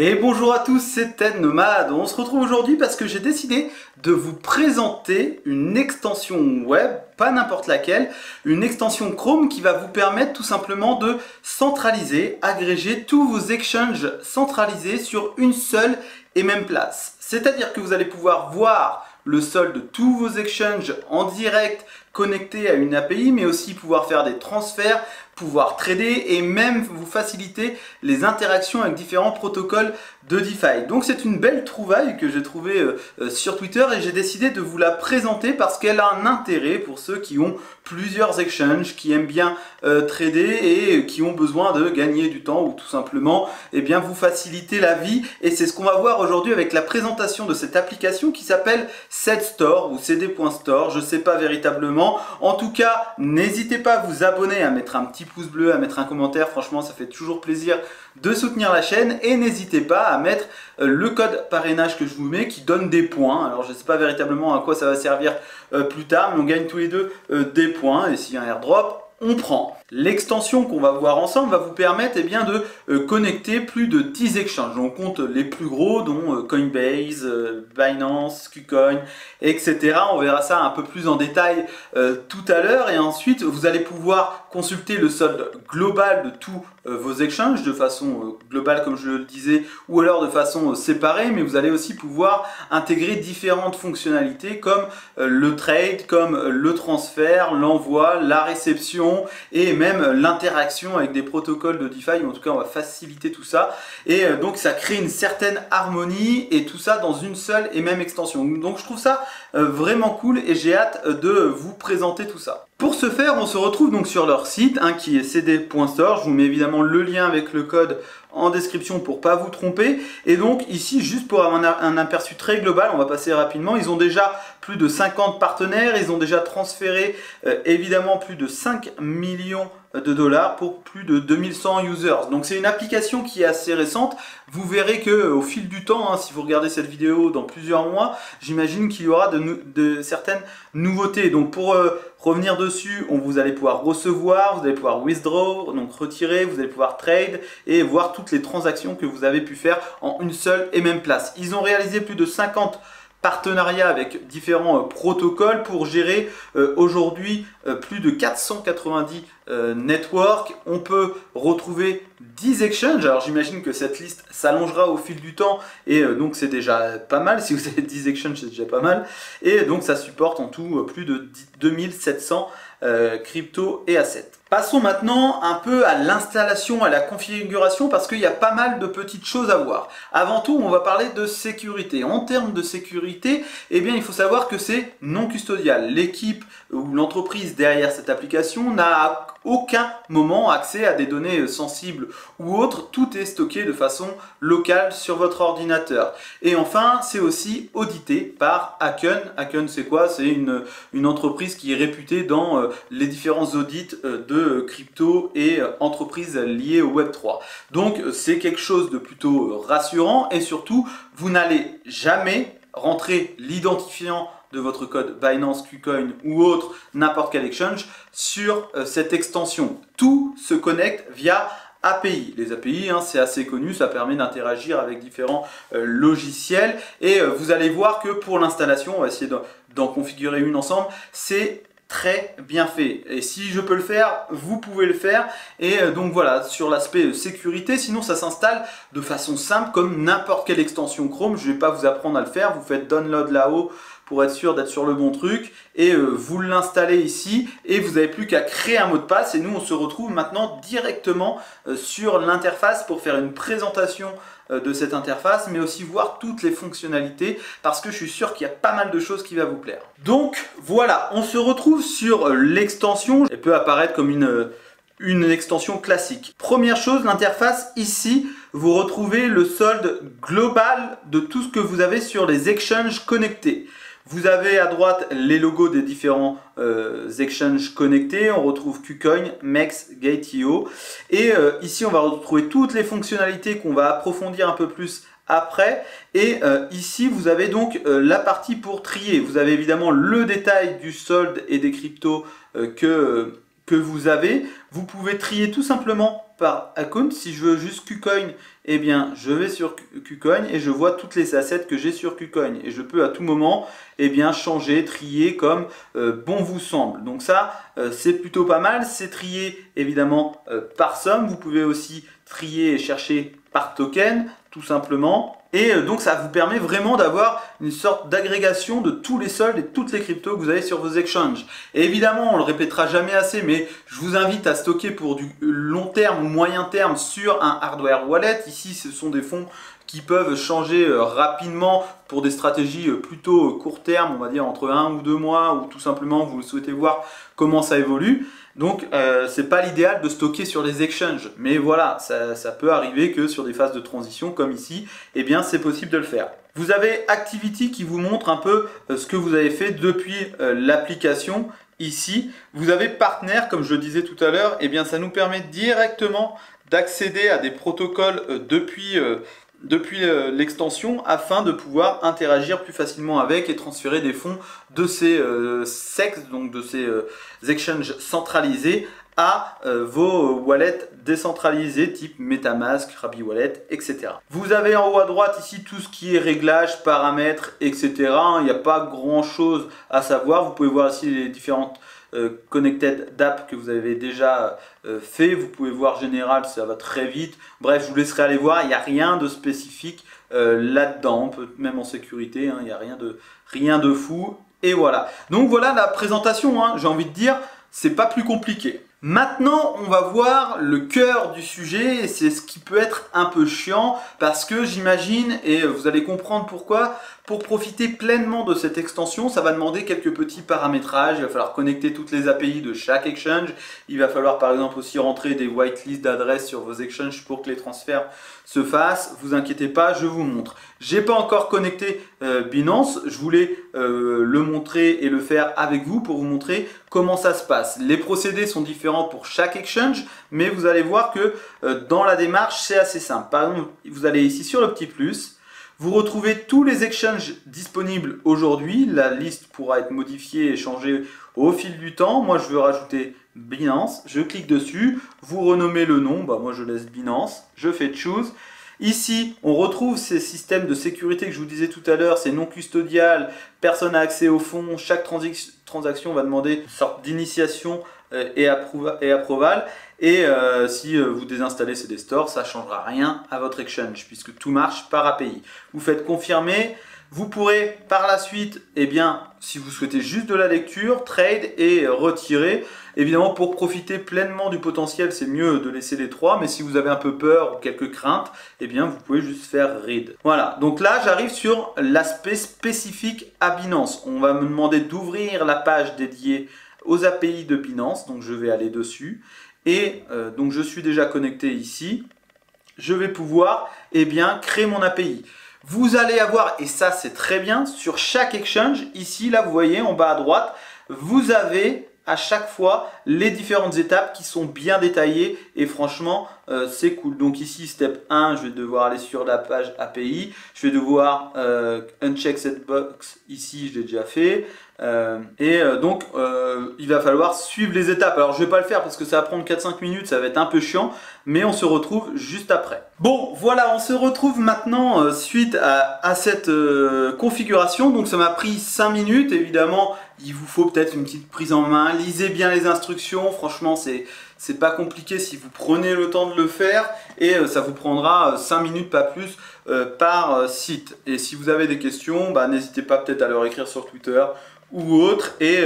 Et bonjour à tous, c'est Ted Nomade. On se retrouve aujourd'hui parce que j'ai décidé de vous présenter une extension web, pas n'importe laquelle, une extension Chrome qui va vous permettre tout simplement de centraliser, agréger tous vos exchanges centralisés sur une seule et même place. C'est-à-dire que vous allez pouvoir voir le solde de tous vos exchanges en direct connectés à une API, mais aussi pouvoir faire des transferts, pouvoir trader et même vous faciliter les interactions avec différents protocoles de DeFi. Donc c'est une belle trouvaille que j'ai trouvée sur Twitter et j'ai décidé de vous la présenter parce qu'elle a un intérêt pour ceux qui ont plusieurs exchanges, qui aiment bien trader et qui ont besoin de gagner du temps ou tout simplement bien, vous faciliter la vie. Et c'est ce qu'on va voir aujourd'hui avec la présentation de cette application qui s'appelle CEDStore ou cd.store, je ne sais pas véritablement. En tout cas, n'hésitez pas à vous abonner, à mettre un petit pouce bleu, à mettre un commentaire, franchement ça fait toujours plaisir de soutenir la chaîne et n'hésitez pas à mettre le code parrainage que je vous mets qui donne des points. Alors je ne sais pas véritablement à quoi ça va servir plus tard, mais on gagne tous les deux des points et s'il y a un airdrop, on prend. L'extension qu'on va voir ensemble va vous permettre bien, de connecter plus de 10 exchanges. On compte les plus gros dont Coinbase, Binance, KuCoin, etc. On verra ça un peu plus en détail tout à l'heure. Et ensuite, vous allez pouvoir consulter le solde global de tous vos exchanges de façon globale comme je le disais ou alors de façon séparée. Mais vous allez aussi pouvoir intégrer différentes fonctionnalités comme le trade, comme le transfert, l'envoi, la réception et même l'interaction avec des protocoles de DeFi, en tout cas on va faciliter tout ça et donc ça crée une certaine harmonie et tout ça dans une seule et même extension. Donc je trouve ça vraiment cool et j'ai hâte de vous présenter tout ça. Pour ce faire, on se retrouve donc sur leur site qui est cd.store. Je vous mets évidemment le lien avec le code en description pour pas vous tromper. Et donc ici, juste pour avoir un aperçu très global, on va passer rapidement. Ils ont déjà plus de 50 partenaires. Ils ont déjà transféré évidemment plus de 5 millions de dollars pour plus de 2100 users. Donc c'est une application qui est assez récente. Vous verrez que au fil du temps, si vous regardez cette vidéo dans plusieurs mois, j'imagine qu'il y aura de certaines nouveautés. Donc pour revenir dessus, vous allez pouvoir recevoir, vous allez pouvoir withdraw, donc retirer, vous allez pouvoir trade et voir toutes les transactions que vous avez pu faire en une seule et même place. Ils ont réalisé plus de 50 partenariat avec différents protocoles pour gérer aujourd'hui plus de 490 networks. On peut retrouver 10 exchanges. Alors j'imagine que cette liste s'allongera au fil du temps et donc c'est déjà pas mal. Si vous avez 10 exchanges, c'est déjà pas mal. Et donc ça supporte en tout plus de 2700 crypto et assets. Passons maintenant un peu à l'installation, à la configuration parce qu'il y a pas mal de petites choses à voir. Avant tout, on va parler de sécurité. En termes de sécurité, il faut savoir que c'est non custodial. L'équipe ou l'entreprise derrière cette application n'a à aucun moment accès à des données sensibles ou autres. Tout est stocké de façon locale sur votre ordinateur. Et enfin, c'est aussi audité par Aken. Aken, c'est quoi? C'est une entreprise qui est réputée dans les différents audits de crypto et entreprises liées au Web3. Donc c'est quelque chose de plutôt rassurant et surtout vous n'allez jamais rentrer l'identifiant de votre code Binance, KuCoin ou autre, n'importe quel exchange sur cette extension. Tout se connecte via API. Les API, c'est assez connu, ça permet d'interagir avec différents logiciels et vous allez voir que pour l'installation, on va essayer d'en configurer une ensemble, c'est très bien fait et si je peux le faire, vous pouvez le faire et donc voilà sur l'aspect sécurité. Sinon ça s'installe de façon simple comme n'importe quelle extension Chrome. Je vais pas vous apprendre à le faire, vous faites download là-haut pour être sûr d'être sur le bon truc et vous l'installez ici et vous n'avez plus qu'à créer un mot de passe et nous on se retrouve maintenant directement sur l'interface pour faire une présentation de cette interface mais aussi voir toutes les fonctionnalités parce que je suis sûr qu'il y a pas mal de choses qui vont vous plaire. Donc voilà, on se retrouve sur l'extension. Elle peut apparaître comme une extension classique. Première chose, l'interface ici, vous retrouvez le solde global de tout ce que vous avez sur les exchanges connectés. Vous avez à droite les logos des différents exchanges connectés. On retrouve KuCoin, MEX, Gate.io. Et ici, on va retrouver toutes les fonctionnalités qu'on va approfondir un peu plus après. Et ici, vous avez donc la partie pour trier. Vous avez évidemment le détail du solde et des cryptos que vous avez. Vous pouvez trier tout simplement par account. Si je veux juste KuCoin, eh bien je vais sur KuCoin et je vois toutes les assets que j'ai sur KuCoin. Et je peux à tout moment eh bien, changer, trier comme bon vous semble. Donc ça, c'est plutôt pas mal. C'est trié évidemment par somme. Vous pouvez aussi trier et chercher par token, tout simplement. Et donc ça vous permet vraiment d'avoir une sorte d'agrégation de tous les soldes et toutes les cryptos que vous avez sur vos exchanges. Et évidemment, on le répétera jamais assez, mais je vous invite à stocker pour du long terme ou moyen terme sur un hardware wallet. Ici, ce sont des fonds qui peuvent changer rapidement pour des stratégies plutôt court terme, on va dire entre 1 ou 2 mois, ou tout simplement vous souhaitez voir comment ça évolue. Donc c'est pas l'idéal de stocker sur les exchanges, mais voilà, ça peut arriver que sur des phases de transition comme ici, eh bien c'est possible de le faire. Vous avez Activity qui vous montre un peu ce que vous avez fait depuis l'application. Ici, vous avez Partner, comme je le disais tout à l'heure, eh bien ça nous permet directement d'accéder à des protocoles depuis l'extension afin de pouvoir interagir plus facilement avec et transférer des fonds de ces SEX, donc de ces exchanges centralisés à vos wallets décentralisés type Metamask, Rabi Wallet, etc. Vous avez en haut à droite ici tout ce qui est réglage, paramètres, etc. Il n'y a pas grand chose à savoir. Vous pouvez voir ici les différentes connected d'app que vous avez déjà fait. Vous pouvez voir général, ça va très vite. Bref, je vous laisserai aller voir. Il n'y a rien de spécifique là-dedans, même en sécurité. Il n'y a rien de fou. Et voilà. Donc voilà la présentation. J'ai envie de dire, c'est pas plus compliqué. Maintenant, on va voir le cœur du sujet et c'est ce qui peut être un peu chiant parce que j'imagine, et vous allez comprendre pourquoi, pour profiter pleinement de cette extension, ça va demander quelques petits paramétrages. Il va falloir connecter toutes les API de chaque exchange. Il va falloir par exemple aussi rentrer des whitelists d'adresses sur vos exchanges pour que les transferts se fassent. Vous inquiétez pas, je vous montre. J'ai pas encore connecté Binance. Je voulais le montrer et le faire avec vous pour vous montrer comment ça se passe. Les procédés sont différents pour chaque exchange, mais vous allez voir que dans la démarche, c'est assez simple. Par exemple, vous allez ici sur le petit plus. Vous retrouvez tous les exchanges disponibles aujourd'hui. La liste pourra être modifiée et changée au fil du temps. Moi, je veux rajouter Binance. Je clique dessus. Vous renommez le nom. Moi, je laisse Binance. Je fais Choose. Ici, on retrouve ces systèmes de sécurité que je vous disais tout à l'heure. C'est non custodial. Personne n'a accès au fonds. Chaque transaction va demander une sorte d'initiation et approval. Et si vous désinstallez CD Store, ça ne changera rien à votre exchange puisque tout marche par API. Vous faites confirmer. Vous pourrez par la suite, eh bien, si vous souhaitez juste de la lecture, trade et retirer. Évidemment, pour profiter pleinement du potentiel, c'est mieux de laisser les trois. Mais si vous avez un peu peur ou quelques craintes, eh bien, vous pouvez juste faire read. Voilà. Donc là, j'arrive sur l'aspect spécifique à Binance. On va me demander d'ouvrir la page dédiée aux API de Binance. Donc, je vais aller dessus. Et donc, je suis déjà connecté ici. Je vais pouvoir, eh bien, créer mon API. Vous allez avoir, et ça c'est très bien, sur chaque exchange, ici, là vous voyez en bas à droite, vous avez à chaque fois les différentes étapes qui sont bien détaillées et franchement c'est cool. Donc ici step 1, je vais devoir aller sur la page API, je vais devoir uncheck cette box, ici je l'ai déjà fait. Donc il va falloir suivre les étapes. Alors je vais pas le faire parce que ça va prendre 4-5 minutes, ça va être un peu chiant, mais on se retrouve juste après. Bon voilà, on se retrouve maintenant suite à cette configuration. Donc ça m'a pris 5 minutes, évidemment il vous faut peut-être une petite prise en main, lisez bien les instructions, franchement c'est pas compliqué si vous prenez le temps de le faire et ça vous prendra 5 minutes pas plus par site. Et si vous avez des questions, n'hésitez pas peut-être à leur écrire sur Twitter ou autre. Et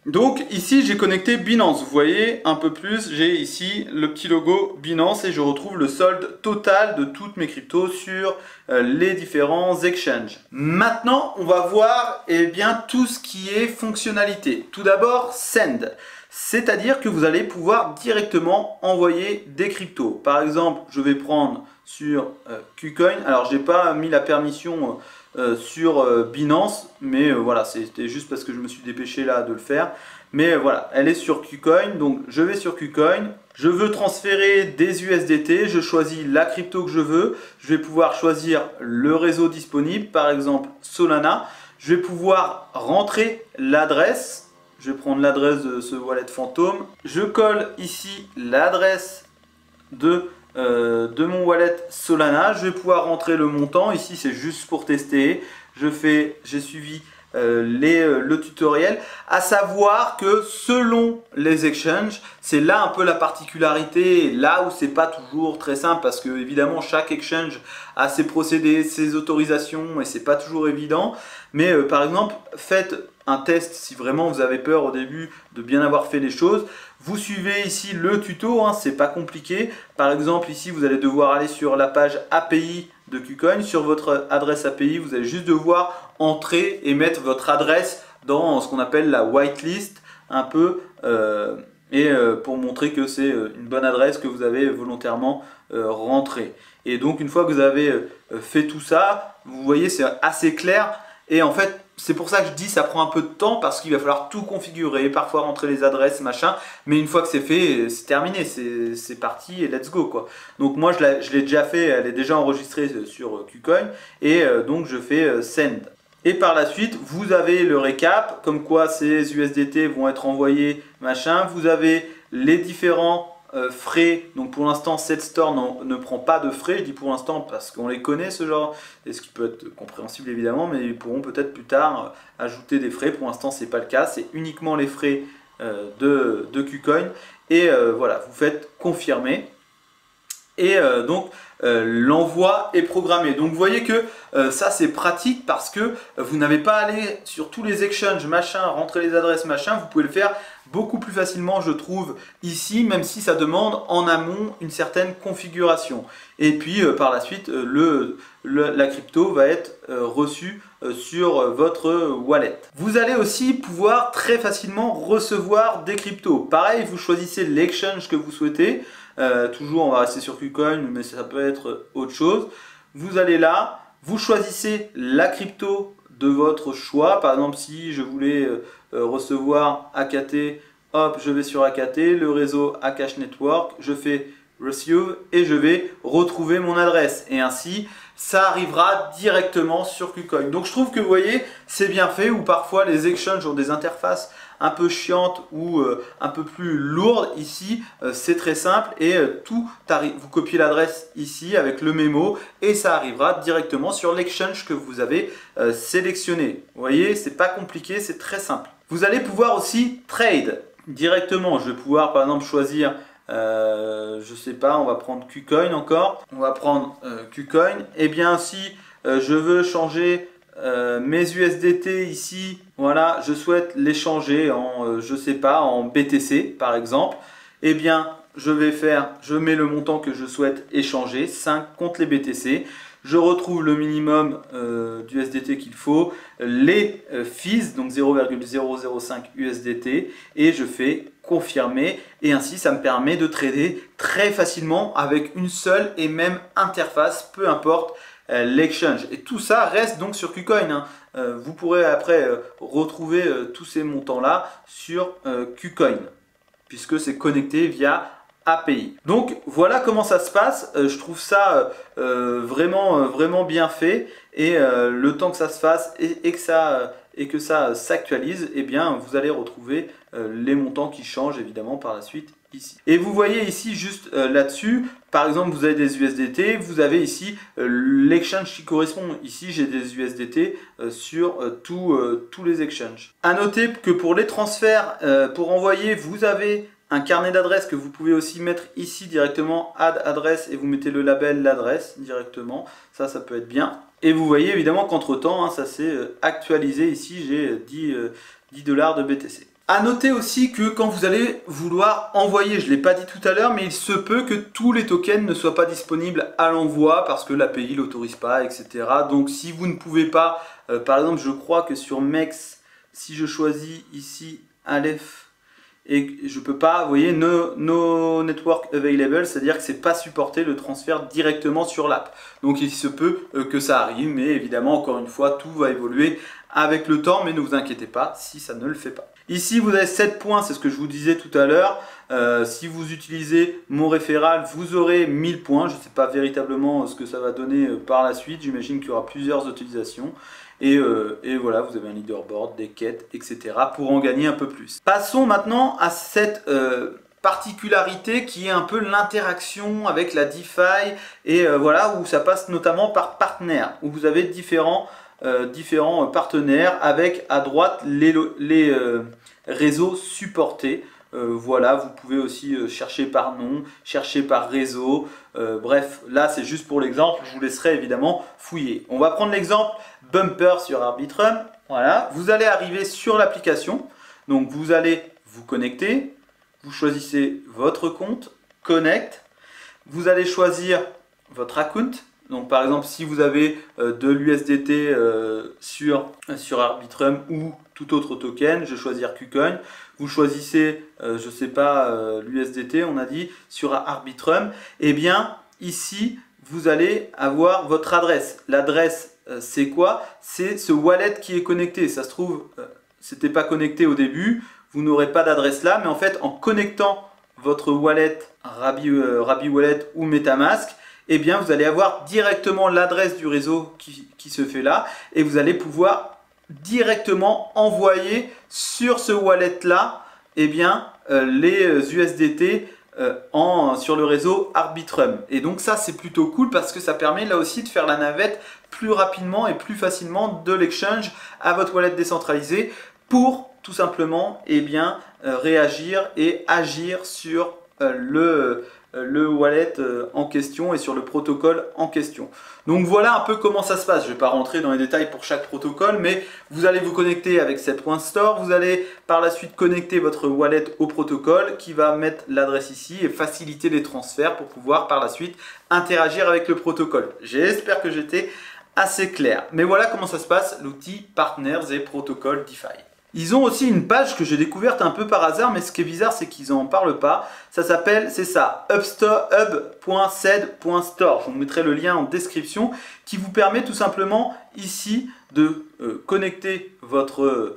donc ici j'ai connecté Binance, vous voyez un peu plus, j'ai ici le petit logo Binance et je retrouve le solde total de toutes mes cryptos sur les différents exchanges. Maintenant on va voir bien tout ce qui est fonctionnalité. Tout d'abord Send, c'est-à-dire que vous allez pouvoir directement envoyer des cryptos. Par exemple, je vais prendre sur KuCoin. Alors, j'ai pas mis la permission sur Binance, mais voilà, c'était juste parce que je me suis dépêché là de le faire. Mais voilà, elle est sur KuCoin, donc je vais sur KuCoin. Je veux transférer des USDT, je choisis la crypto que je veux. Je vais pouvoir choisir le réseau disponible, par exemple Solana. Je vais pouvoir rentrer l'adresse. je vais prendre l'adresse de ce wallet fantôme. Je colle ici l'adresse de mon wallet Solana. Je vais pouvoir rentrer le montant. Ici, c'est juste pour tester. J'ai suivi le tutoriel, à savoir que selon les exchanges, c'est là un peu la particularité, là où c'est pas toujours très simple, parce que évidemment chaque exchange a ses procédés, ses autorisations, et c'est pas toujours évident. Mais par exemple, faites un test si vraiment vous avez peur au début de bien avoir fait les choses. Vous suivez ici le tuto, hein, c'est pas compliqué. Par exemple, ici vous allez devoir aller sur la page API de KuCoin. Sur votre adresse API, vous allez juste devoir entrer et mettre votre adresse dans ce qu'on appelle la whitelist, un peu, pour montrer que c'est une bonne adresse que vous avez volontairement rentrée. Et donc une fois que vous avez fait tout ça, vous voyez c'est assez clair. Et en fait, c'est pour ça que je dis ça prend un peu de temps, parce qu'il va falloir tout configurer, parfois rentrer les adresses, machin. Mais une fois que c'est fait, c'est terminé, c'est parti et let's go quoi. Donc moi je l'ai déjà fait, elle est déjà enregistrée sur KuCoin, et donc je fais send. Et par la suite, vous avez le récap, comme quoi ces USDT vont être envoyés, machin. Vous avez les différents frais. Donc pour l'instant, Setstore ne prend pas de frais. Je dis pour l'instant parce qu'on les connaît ce genre, et ce qui peut être compréhensible évidemment, mais ils pourront peut-être plus tard ajouter des frais. Pour l'instant, c'est pas le cas. C'est uniquement les frais de KuCoin. Et voilà, vous faites confirmer. Et donc l'envoi est programmé. Donc vous voyez que ça c'est pratique, parce que vous n'avez pas à aller sur tous les exchanges machin, rentrer les adresses machin. Vous pouvez le faire beaucoup plus facilement, je trouve, ici, même si ça demande en amont une certaine configuration. Et puis par la suite, la crypto va être reçue sur votre wallet. Vous allez aussi pouvoir très facilement recevoir des cryptos. Pareil, vous choisissez l'exchange que vous souhaitez. Toujours on va rester sur KuCoin, mais ça peut être autre chose. Vous allez là, vous choisissez la crypto de votre choix. Par exemple, si je voulais recevoir AKT, hop, je vais sur AKT, le réseau Akash Network, je fais Receive et je vais retrouver mon adresse. Et ainsi, ça arrivera directement sur KuCoin. Donc je trouve que vous voyez, c'est bien fait, ou parfois les exchanges ont des interfaces un peu chiantes ou un peu plus lourdes. Ici, c'est très simple, et tout arrive. Vous copiez l'adresse ici avec le mémo et ça arrivera directement sur l'exchange que vous avez sélectionné. Vous voyez, c'est pas compliqué, c'est très simple. Vous allez pouvoir aussi trade directement. Je vais pouvoir par exemple choisir, je sais pas, on va prendre KuCoin encore. On va prendre KuCoin. Et bien si je veux changer mes USDT ici, voilà, je souhaite les changer en, je sais pas, en BTC par exemple. Et bien je mets le montant que je souhaite échanger, 5 contre les BTC. Je retrouve le minimum d'USDT qu'il faut, les fees, donc 0,005 USDT, et je fais confirmer, et ainsi ça me permet de trader très facilement avec une seule et même interface, peu importe l'exchange. Et tout ça reste donc sur KuCoin, hein. Vous pourrez après retrouver tous ces montants là sur KuCoin, puisque c'est connecté via API. Donc voilà comment ça se passe. Je trouve ça vraiment bien fait, et le temps que ça se fasse et que ça s'actualise, eh bien vous allez retrouver les montants qui changent évidemment par la suite ici. Et vous voyez ici juste là-dessus, par exemple vous avez des USDT, vous avez ici l'exchange qui correspond. Ici j'ai des USDT sur tous les exchanges. À noter que pour les transferts, pour envoyer, vous avez un carnet d'adresses que vous pouvez aussi mettre ici directement, add adresse, et vous mettez le label l'adresse directement. Ça peut être bien. Et vous voyez évidemment qu'entre temps, hein, ça s'est actualisé. Ici j'ai 10 $ de BTC. À noter aussi que quand vous allez vouloir envoyer, je ne l'ai pas dit tout à l'heure, mais il se peut que tous les tokens ne soient pas disponibles à l'envoi parce que l'API ne l'autorise pas, etc. Donc si vous ne pouvez pas, par exemple je crois que sur MEX, si je choisis ici Aleph, et je peux pas, vous voyez, no network available, c'est-à-dire que c'est pas supporté le transfert directement sur l'app. Donc il se peut que ça arrive, mais évidemment encore une fois tout va évoluer avec le temps, mais ne vous inquiétez pas si ça ne le fait pas. Ici, vous avez 7 points, c'est ce que je vous disais tout à l'heure. Si vous utilisez mon référal, vous aurez 1000 points. Je ne sais pas véritablement ce que ça va donner par la suite. J'imagine qu'il y aura plusieurs utilisations. Et voilà, vous avez un leaderboard, des quêtes, etc. pour en gagner un peu plus. Passons maintenant à cette particularité qui est un peu l'interaction avec la DeFi. Et voilà, où ça passe notamment par partenaires, où vous avez différents partenaires avec à droite les réseaux supportés. Voilà, vous pouvez aussi chercher par nom, chercher par réseau. Bref, là c'est juste pour l'exemple, je vous laisserai évidemment fouiller. On va prendre l'exemple Bumper sur Arbitrum. Voilà, vous allez arriver sur l'application. Donc vous allez vous connecter, vous choisissez votre compte, Connect. Vous allez choisir votre account. Donc par exemple, si vous avez de l'USDT sur Arbitrum ou tout autre token, je vais choisir KuCoin. Vous choisissez, je ne sais pas, l'USDT, on a dit, sur Arbitrum. Et bien ici, vous allez avoir votre adresse. L'adresse, c'est quoi? C'est ce wallet qui est connecté. Ça se trouve, c'était pas connecté au début. Vous n'aurez pas d'adresse là, mais en fait, en connectant votre wallet Rabby Wallet ou MetaMask, eh bien, vous allez avoir directement l'adresse du réseau qui se fait là et vous allez pouvoir directement envoyer sur ce wallet là eh bien, les USDT sur le réseau Arbitrum. Et donc ça, c'est plutôt cool parce que ça permet là aussi de faire la navette plus rapidement et plus facilement de l'exchange à votre wallet décentralisé pour tout simplement eh bien, réagir et agir sur le wallet en question et sur le protocole en question. Donc voilà un peu comment ça se passe. Je ne vais pas rentrer dans les détails pour chaque protocole, mais vous allez vous connecter avec cette point store. Vous allez par la suite connecter votre wallet au protocole qui va mettre l'adresse ici et faciliter les transferts pour pouvoir par la suite interagir avec le protocole. J'espère que j'étais assez clair. Mais voilà comment ça se passe, l'outil Partners et Protocoles DeFi. Ils ont aussi une page que j'ai découverte un peu par hasard, mais ce qui est bizarre, c'est qu'ils n'en parlent pas. Ça s'appelle, c'est ça, hub.ced.store. Je vous mettrai le lien en description, qui vous permet tout simplement ici de connecter votre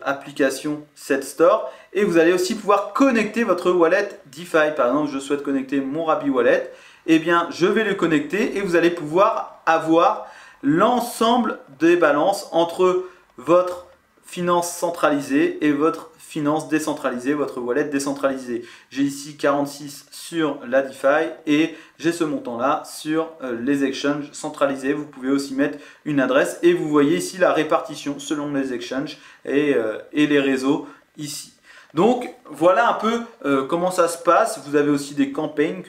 application Ced Store et vous allez aussi pouvoir connecter votre wallet DeFi. Par exemple, je souhaite connecter mon Rabby Wallet. Eh bien, je vais le connecter et vous allez pouvoir avoir l'ensemble des balances entre votre finance centralisée et votre finance décentralisée, votre wallet décentralisé. J'ai ici 46 sur la DeFi et j'ai ce montant là sur les exchanges centralisés. Vous pouvez aussi mettre une adresse et vous voyez ici la répartition selon les exchanges et les réseaux ici. Donc voilà un peu comment ça se passe. Vous avez aussi des campagnes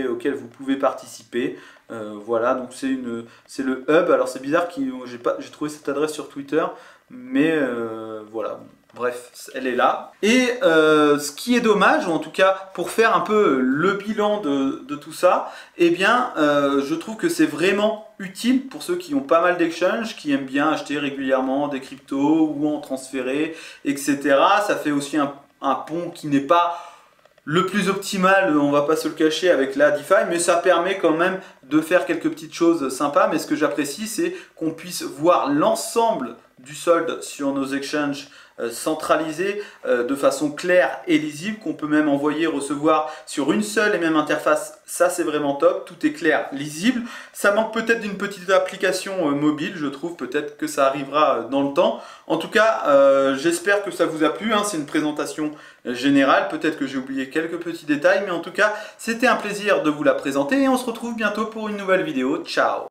auxquelles vous pouvez participer. Voilà, donc c'est le hub. Alors c'est bizarre que j'ai trouvé cette adresse sur Twitter, mais voilà. Bref, elle est là. Et ce qui est dommage, ou en tout cas pour faire un peu le bilan de tout ça, eh bien je trouve que c'est vraiment utile pour ceux qui ont pas mal d'exchanges, qui aiment bien acheter régulièrement des cryptos ou en transférer, etc. Ça fait aussi un pont qui n'est pas le plus optimal, on va pas se le cacher, avec la DeFi, mais ça permet quand même de faire quelques petites choses sympas. Mais ce que j'apprécie, c'est qu'on puisse voir l'ensemble du solde sur nos exchanges centralisés de façon claire et lisible, qu'on peut même envoyer, recevoir sur une seule et même interface. Ça, c'est vraiment top, tout est clair, lisible. Ça manque peut-être d'une petite application mobile, je trouve, peut-être que ça arrivera dans le temps. En tout cas, j'espère que ça vous a plu, hein. C'est une présentation générale, peut-être que j'ai oublié quelques petits détails, mais en tout cas, c'était un plaisir de vous la présenter et on se retrouve bientôt pour une nouvelle vidéo. Ciao!